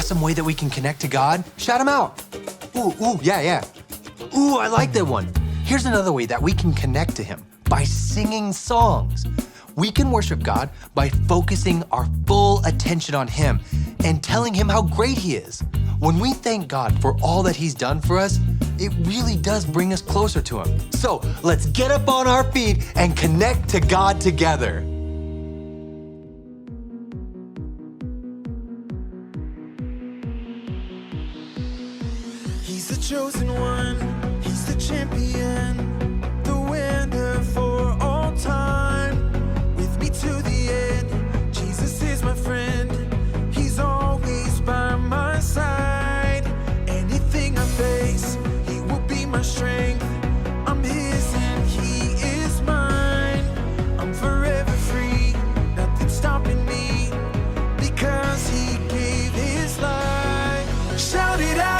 awesome way that we can connect to God? Shout them out. Ooh, yeah. Ooh, I like that one. Here's another way that we can connect to Him, by singing songs. We can worship God by focusing our full attention on Him and telling Him how great He is. When we thank God for all that He's done for us, it really does bring us closer to Him. So let's get up on our feet and connect to God together. He's the chosen one, He's the champion, the winner for all time. With me to the end, Jesus is my friend, He's always by my side. Anything I face, He will be my strength. I'm His and He is mine. I'm forever free, nothing stopping me, because He gave His life. Shout it out.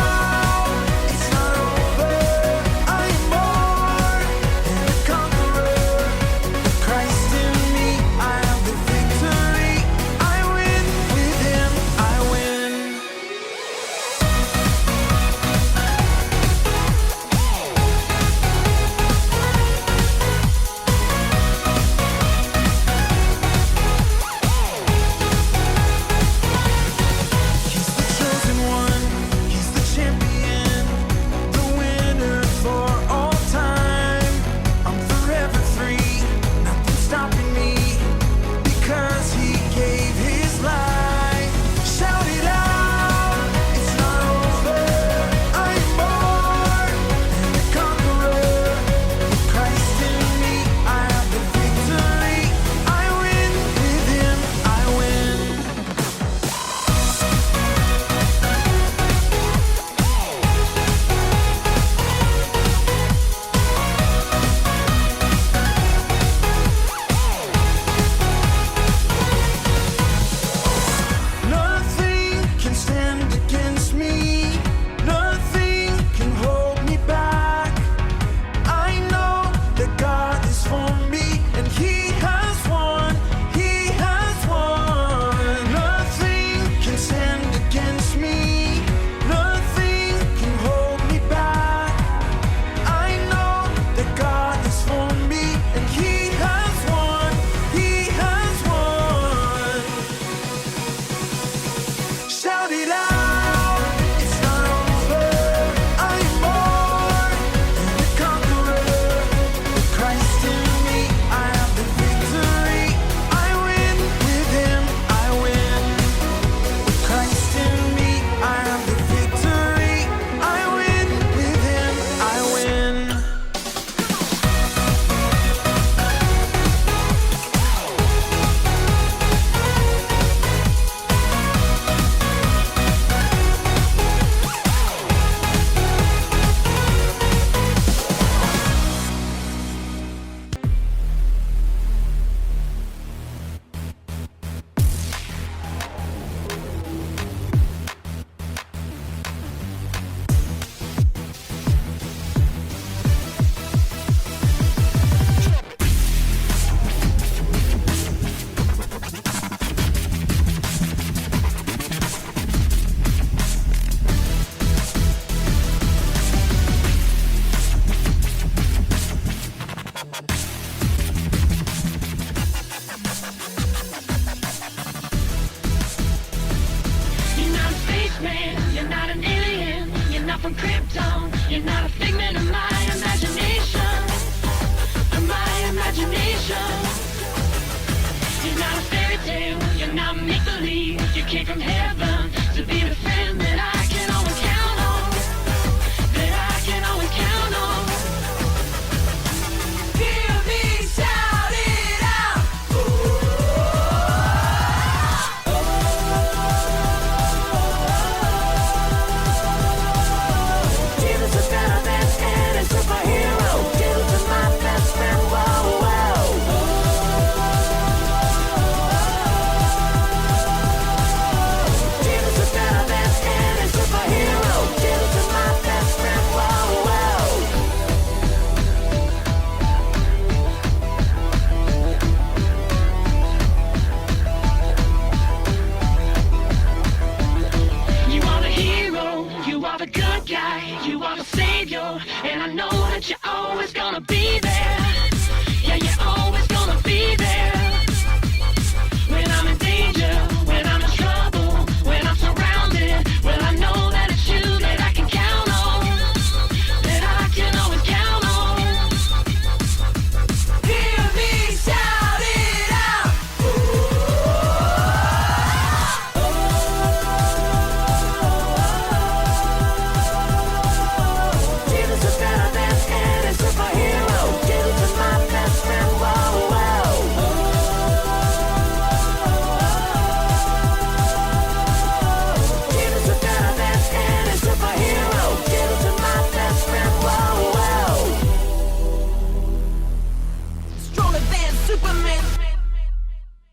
Superman.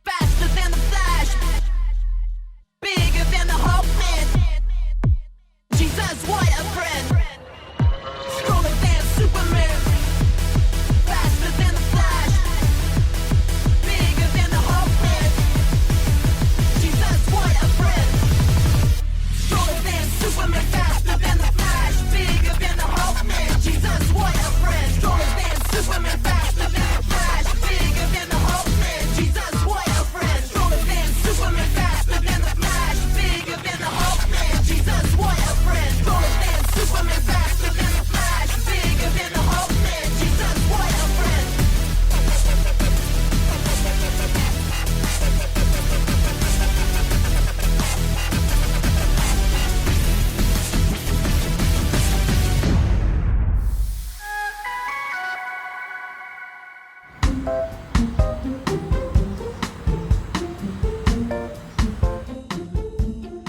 Faster than the Flash. Bigger than the Hulk man. Jesus, what a friend. Stronger than Superman. Faster than the Flash. Bigger than the Hulk man. Jesus, what a friend. Stronger than Superman. Faster than the Flash. Bigger than the Hulk man. Jesus, what a friend. Stronger than Superman. Faster than the Flash. Bigger than the Hulk man. Jesus, what a friend. Stronger than Superman. Faster than the Flash. Bigger than the Hulk man. Jesus, what a friend. Stronger than Superman. Faster than the Flash. Bigger than the Hulk man. Jesus, what a friend.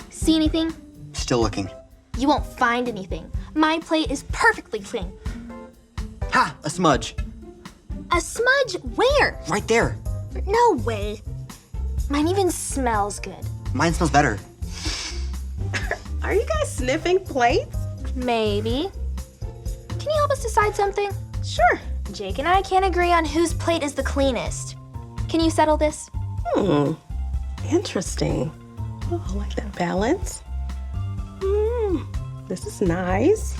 See anything? Still looking. You won't find anything. My plate is perfectly clean. Ha! A smudge. A smudge where? Right there. No way. Mine even smells good. Mine smells better. Are you guys sniffing plates? Maybe. Can you help us decide something? Sure. Jake and I can't agree on whose plate is the cleanest. Can you settle this? Interesting. Oh, I like that balance. This is nice.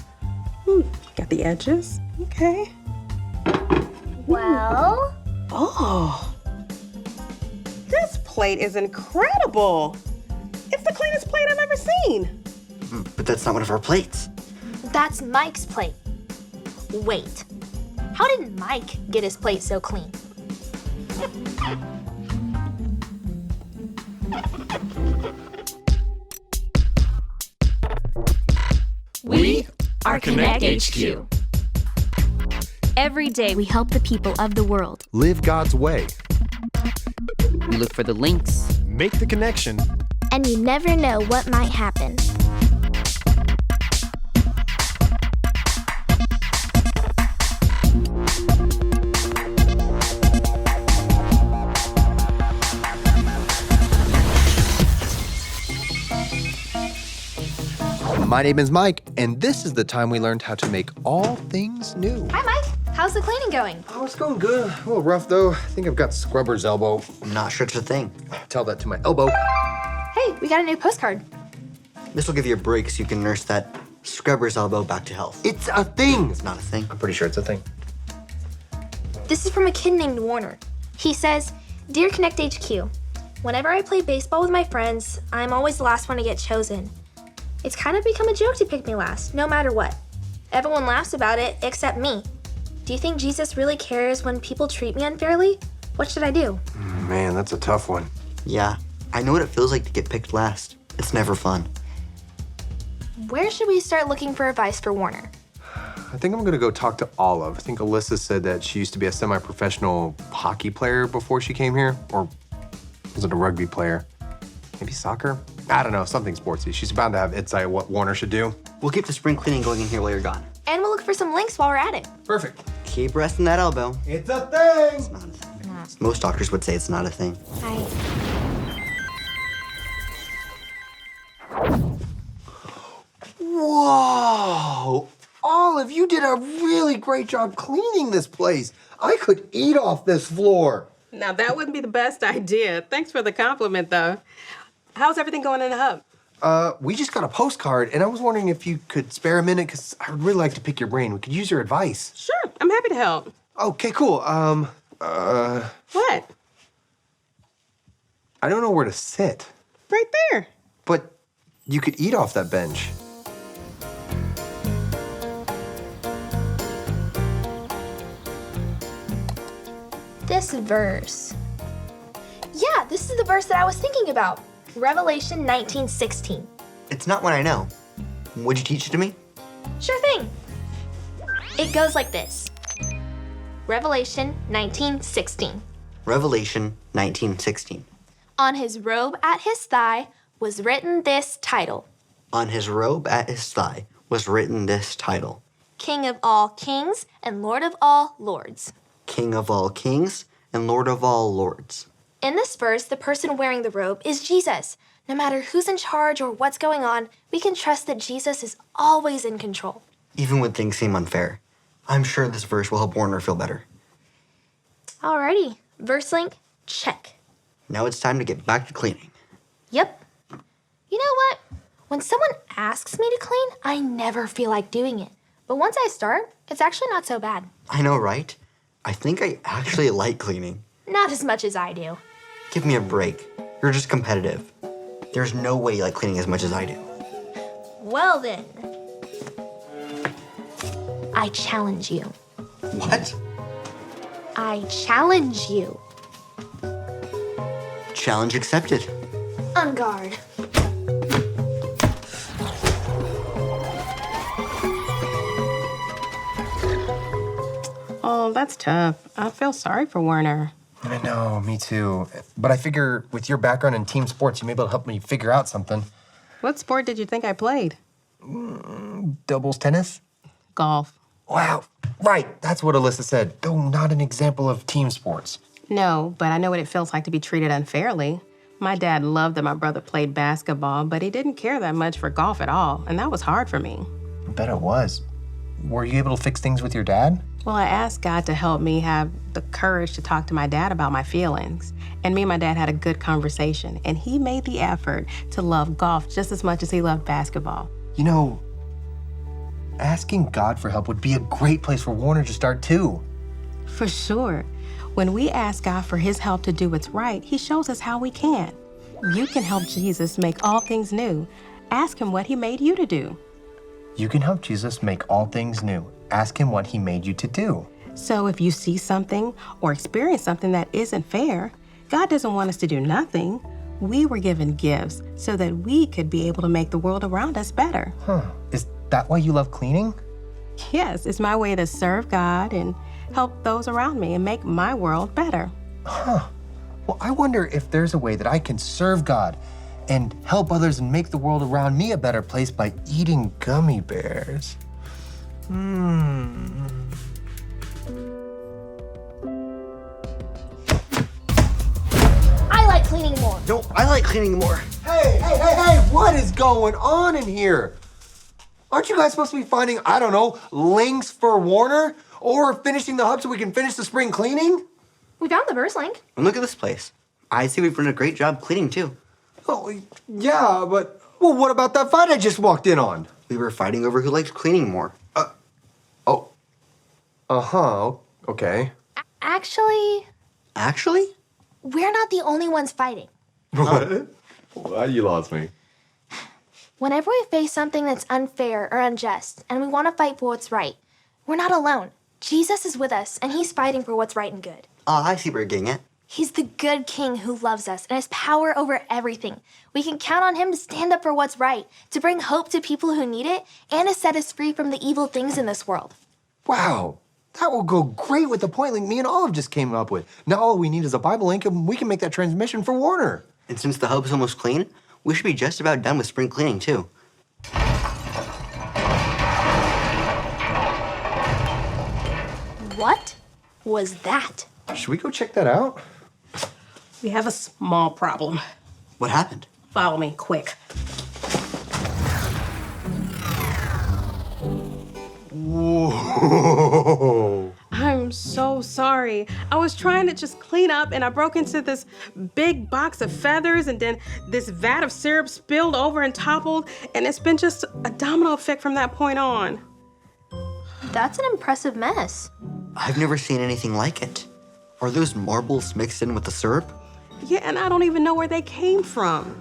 Got the edges. Okay. Well, Oh. This plate is incredible. It's the cleanest plate I've ever seen. But that's not one of our plates. that's Mike's plate. Wait, how did Mike get his plate so clean? We are Connect HQ. Every day we help the people of the world. Live God's way. We look for the links. Make the connection. And you never know what might happen. My name is Mike, and this is the time we learned how to make all things new. Hi, Mike. How's the cleaning going? Oh, it's going good. A little rough, though. I think I've got scrubber's elbow. I'm not sure it's a thing. Tell that to my elbow. Hey, we got a new postcard. This will give you a break so you can nurse that scrubber's elbow back to health. It's a thing. It's not a thing. I'm pretty sure it's a thing. This is from a kid named Warner. He says, Dear Connect HQ, whenever I play baseball with my friends, I'm always the last one to get chosen. It's kind of become a joke to pick me last, no matter what. Everyone laughs about it, except me. Do you think Jesus really cares when people treat me unfairly? What should I do? Man, that's a tough one. Yeah, I know what it feels like to get picked last. It's never fun. Where should we start looking for advice for Warner? I think I'm gonna go talk to Olive. I think Alyssa said that she used to be a semi-professional hockey player before she came here, or was it a rugby player? Maybe soccer? I don't know, something sportsy. She's bound to have insight what Warner should do. We'll keep the spring cleaning going in here while you're gone. And we'll look for some links while we're at it. Perfect. Keep resting that elbow. It's a thing. It's not a thing. Most doctors would say it's not a thing. Whoa! Olive, you did a really great job cleaning this place. I could eat off this floor. Now, that wouldn't be the best idea. Thanks for the compliment, though. How's everything going in the hub? We just got a postcard, and I was wondering if you could spare a minute, because I would really like to pick your brain. We could use your advice. Sure, I'm happy to help. Okay, cool. What? I don't know where to sit, Right there. but you could eat off that bench. This verse. Yeah, this is the verse that I was thinking about. Revelation 19:16. It's not one I know. Would you teach it to me? Sure thing. It goes like this. Revelation 19:16. Revelation 19:16. On his robe at his thigh was written this title. On his robe at his thigh was written this title. King of all kings and Lord of all lords. King of all kings and Lord of all lords. In this verse, the person wearing the robe is Jesus. No matter who's in charge or what's going on, we can trust that Jesus is always in control. Even when things seem unfair. I'm sure this verse will help Warner feel better. Alrighty, verse link, check. Now it's time to get back to cleaning. Yep. You know what? When someone asks me to clean, I never feel like doing it. But once I start, it's actually not so bad. I know, right? I think I actually like cleaning. Not as much as I do. Give me a break. You're just competitive. There's no way you like cleaning as much as I do. Well then, I challenge you. What? I challenge you. Challenge accepted. On guard. Oh, that's tough. I feel sorry for Warner. I know, me too. But I figure with your background in team sports, you may be able to help me figure out something. What sport did you think I played? Doubles tennis? Golf. Wow, right. That's what Alyssa said, though not an example of team sports. No, but I know what it feels like to be treated unfairly. My dad loved that my brother played basketball, but he didn't care that much for golf at all, and that was hard for me. I bet it was. Were you able to fix things with your dad? Well, I asked God to help me have the courage to talk to my dad about my feelings. And me and my dad had a good conversation, and he made the effort to love golf just as much as he loved basketball. You know, asking God for help would be a great place for Warner to start too. For sure. When we ask God for his help to do what's right, he shows us how we can. You can help Jesus make all things new. Ask him what he made you to do. You can help Jesus make all things new. Ask him what he made you to do. So if you see something or experience something that isn't fair, God doesn't want us to do nothing. We were given gifts so that we could be able to make the world around us better. Is that why you love cleaning? Yes, it's my way to serve God and help those around me and make my world better. Well, I wonder if there's a way that I can serve God and help others and make the world around me a better place by eating gummy bears. I like cleaning more. No, I like cleaning more. Hey, what is going on in here? Aren't you guys supposed to be finding, I don't know, links for Warner? Or finishing the hub so we can finish the spring cleaning? We found the verse link. And look at this place. I see we've done a great job cleaning too. Oh, yeah, but, well, what about that fight I just walked in on? We were fighting over who likes cleaning more. Okay. Actually, Actually? we're not the only ones fighting. What? Well, you lost me. Whenever we face something that's unfair or unjust and we want to fight for what's right, we're not alone. Jesus is with us and he's fighting for what's right and good. I see where you're getting at. He's the good king who loves us and has power over everything. We can count on him to stand up for what's right, to bring hope to people who need it, and to set us free from the evil things in this world. Wow, that will go great with the point link me and Olive just came up with. Now all we need is a Bible link and we can make that transmission for Warner. And since the hub's almost clean, we should be just about done with spring cleaning too. What was that? Should we go check that out? We have a small problem. What happened? Follow me, quick. Whoa. I'm so sorry. I was trying to just clean up and I broke into this big box of feathers and then this vat of syrup spilled over and toppled, and it's been just a domino effect from that point on. That's an impressive mess. I've never seen anything like it. Are those marbles mixed in with the syrup? Yeah, and I don't even know where they came from.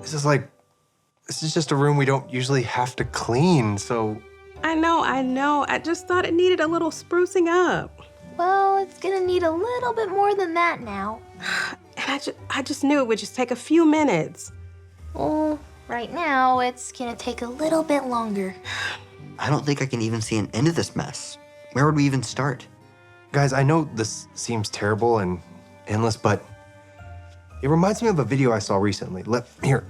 This is just a room we don't usually have to clean, so... I know. I just thought it needed a little sprucing up. Well, it's gonna need a little bit more than that now. And I just knew it would just take a few minutes. Well, right now, it's gonna take a little bit longer. I don't think I can even see an end to this mess. Where would we even start? Guys, I know this seems terrible and endless, but it reminds me of a video I saw recently. Here.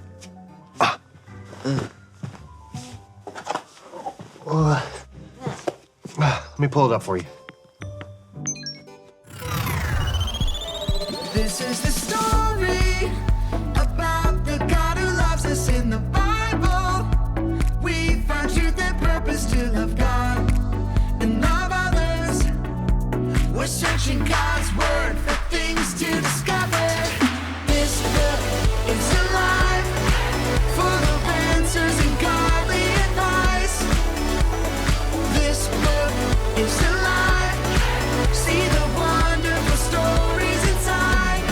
Let me pull it up for you. This is the story about the God who loves us in the Bible. We find truth and purpose to love God and love others. We're searching God's word for things to discover. This book is alive, full of answers and godly advice. This book is alive. See the wonderful stories inside.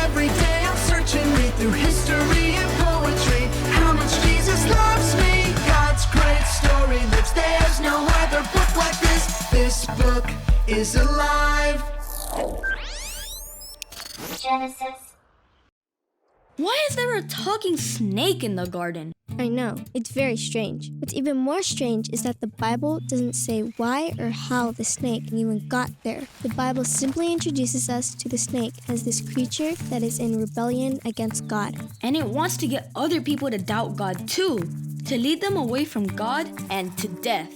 Every day I'm searching, read through history and poetry. How much Jesus loves me. God's great story lives. There's no other book like this. This book is alive. Genesis. Why is there a talking snake in the garden? I know, it's very strange. What's even more strange is that the Bible doesn't say why or how the snake even got there. The Bible simply introduces us to the snake as this creature that is in rebellion against God. And it wants to get other people to doubt God too, to lead them away from God and to death.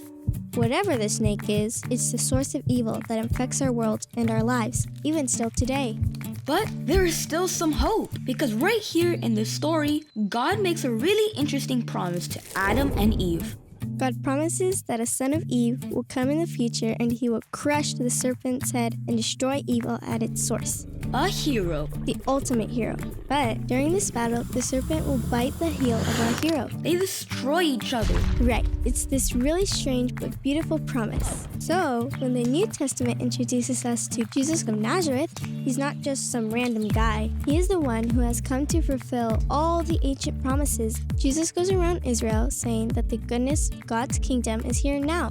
Whatever the snake is, it's the source of evil that infects our world and our lives, even still today. But there is still some hope, because right here in this story, God makes a really interesting promise to Adam and Eve. God promises that a son of Eve will come in the future and he will crush the serpent's head and destroy evil at its source. A hero. The ultimate hero. But during this battle, the serpent will bite the heel of our hero. They destroy each other. Right. It's this really strange but beautiful promise. So, when the New Testament introduces us to Jesus of Nazareth, he's not just some random guy. He is the one who has come to fulfill all the ancient promises. Jesus goes around Israel saying that the goodness of God's kingdom is here now.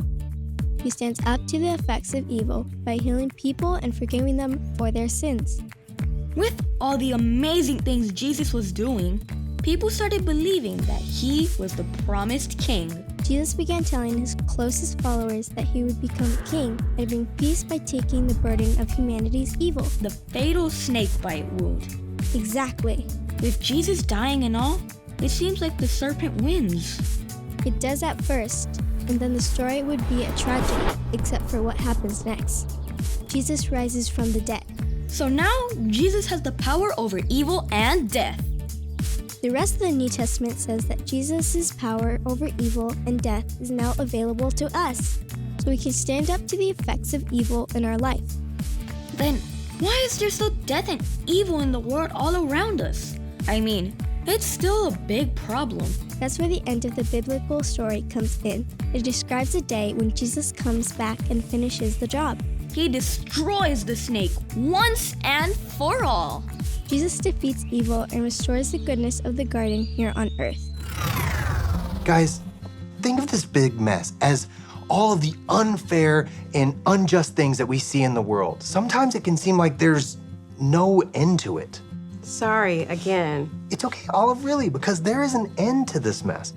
He stands up to the effects of evil by healing people and forgiving them for their sins. With all the amazing things Jesus was doing, people started believing that he was the promised king. Jesus began telling his closest followers that he would become king and bring peace by taking the burden of humanity's evil. The fatal snake bite wound. Exactly. With Jesus dying and all, it seems like the serpent wins. It does at first, and then the story would be a tragedy, except for what happens next. Jesus rises from the dead. So now, Jesus has the power over evil and death. The rest of the New Testament says that Jesus' power over evil and death is now available to us, so we can stand up to the effects of evil in our life. Then, why is there still death and evil in the world all around us? I mean, it's still a big problem. That's where the end of the biblical story comes in. It describes a day when Jesus comes back and finishes the job. He destroys the snake once and for all. Jesus defeats evil and restores the goodness of the garden here on earth. Guys, think of this big mess as all of the unfair and unjust things that we see in the world. Sometimes it can seem like there's no end to it. Sorry again. It's okay, Olive, really, because there is an end to this mess.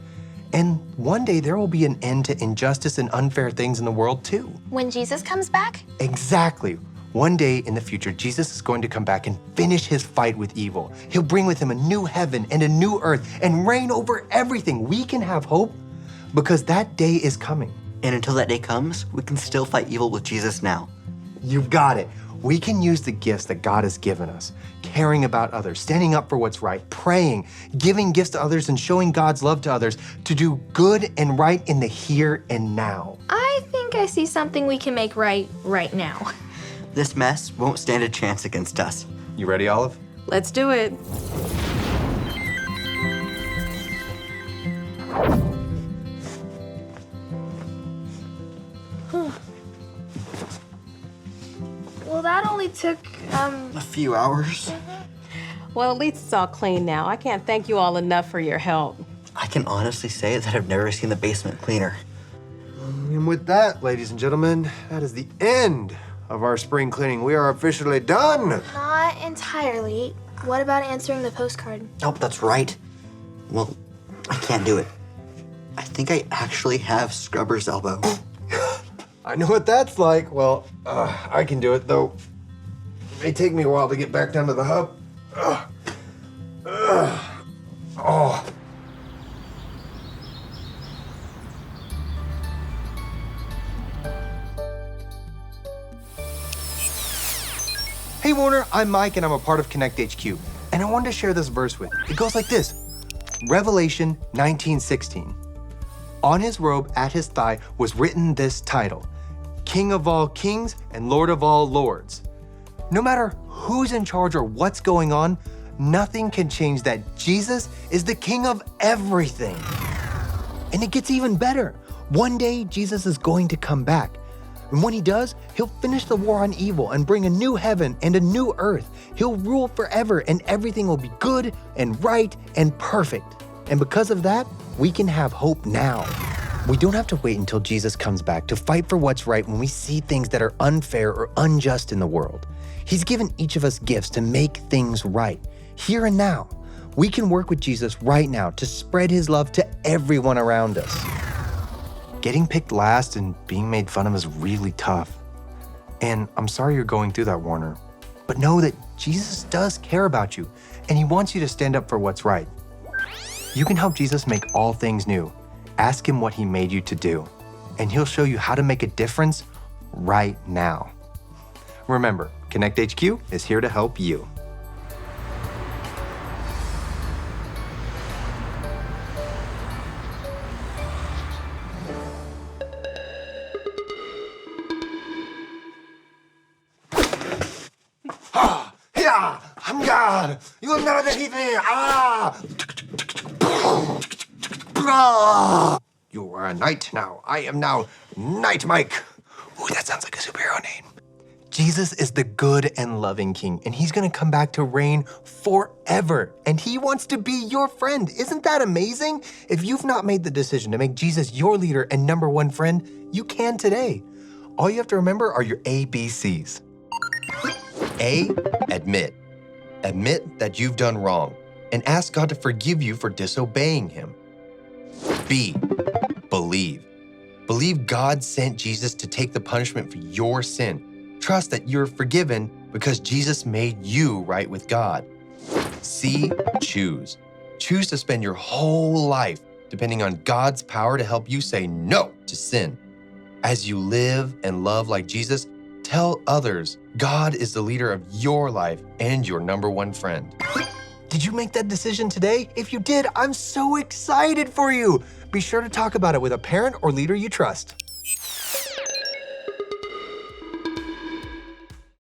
And one day there will be an end to injustice and unfair things in the world too. When Jesus comes back? Exactly. One day in the future, Jesus is going to come back and finish his fight with evil. He'll bring with him a new heaven and a new earth and reign over everything. We can have hope because that day is coming. And until that day comes, we can still fight evil with Jesus now. You've got it. We can use the gifts that God has given us, caring about others, standing up for what's right, praying, giving gifts to others, and showing God's love to others to do good and right in the here and now. I think I see something we can make right now. This mess won't stand a chance against us. You ready, Olive? Let's do it. Well, that only took, A few hours. Well, at least it's all clean now. I can't thank you all enough for your help. I can honestly say that I've never seen the basement cleaner. And with that, ladies and gentlemen, that is the end of our spring cleaning. We are officially done. Not entirely. What about answering the postcard? Oh, that's right. Well, I can't do it. I think I actually have scrubber's elbow. I know what that's like. Well, I can do it, though. It may take me a while to get back down to the hub. Oh. Hey, Warner, I'm Mike and I'm a part of Connect HQ. And I wanted to share this verse with you. It goes like this. Revelation 19:16. On his robe at his thigh was written this title, King of all kings and Lord of all lords. No matter who's in charge or what's going on, nothing can change that Jesus is the King of everything. And it gets even better. One day, Jesus is going to come back. And when he does, he'll finish the war on evil and bring a new heaven and a new earth. He'll rule forever and everything will be good and right and perfect. And because of that, we can have hope now. We don't have to wait until Jesus comes back to fight for what's right when we see things that are unfair or unjust in the world. He's given each of us gifts to make things right, here and now. We can work with Jesus right now to spread his love to everyone around us. Getting picked last and being made fun of is really tough. And I'm sorry you're going through that, Warner. But know that Jesus does care about you, and he wants you to stand up for what's right. You can help Jesus make all things new. Ask him what he made you to do, and he'll show you how to make a difference right now. Remember, Connect HQ is here to help you. Yeah, I'm God. You will never defeat me. You are a knight now. I am now Knight Mike. Ooh, that sounds like a superhero name. Jesus is the good and loving king, and he's gonna come back to reign forever. And he wants to be your friend. Isn't that amazing? If you've not made the decision to make Jesus your leader and number one friend, you can today. All you have to remember are your ABCs. A, admit. Admit that you've done wrong and ask God to forgive you for disobeying him. B, believe. Believe God sent Jesus to take the punishment for your sin. Trust that you're forgiven because Jesus made you right with God. C, choose. Choose to spend your whole life depending on God's power to help you say no to sin. As you live and love like Jesus, tell others God is the leader of your life and your number one friend. Did you make that decision today? If you did, I'm so excited for you. Be sure to talk about it with a parent or leader you trust.